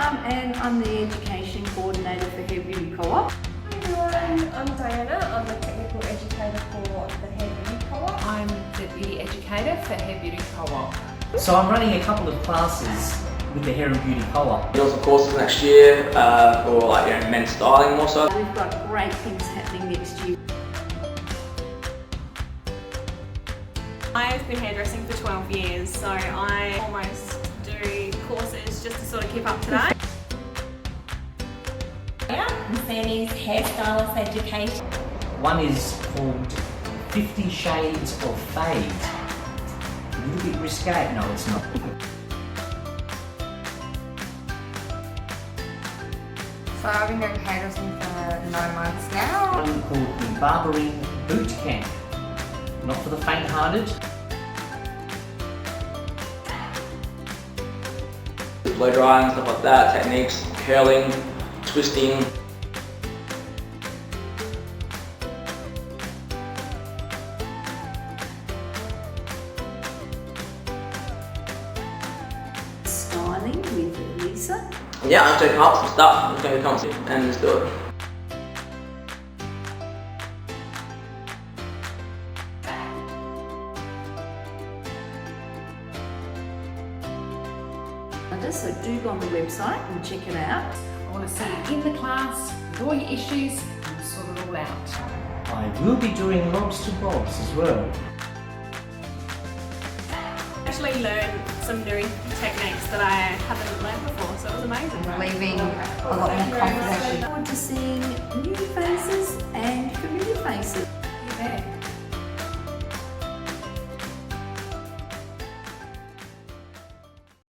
And I'm the Education Coordinator for Hair Beauty Co-op. Hi everyone, I'm Diana. I'm the Technical Educator for the Hair Beauty Co-op. I'm the Beauty Educator for Hair Beauty Co-op. So I'm running a couple of classes with the Hair and Beauty Co-op. Doing some courses next year for men's styling more so. We've got great things happening next year. I've been hairdressing for 12 years, so I almost do courses just to sort of keep up to date. I'm Sandy's Hairstylist Education. One is called 50 Shades of Fade. A little bit risque. No, it's not. So I've been doing hairdressing for 9 months now. One called the Barbering Boot Camp. Not for the faint-hearted. Blow drying, stuff like that, techniques, curling, twisting. Styling with Lisa. Yeah, I'm taking up some stuff, I'm just going to come sit and just do it. So do go on the website and check it out. I want to see you in the class with all your issues and we'll sort it all out. I will be doing lobs to bobs as well. Actually learned some new techniques that I haven't learned before, so it was amazing. Leaving a lot more confident. Look forward to seeing new faces and familiar faces. Yeah.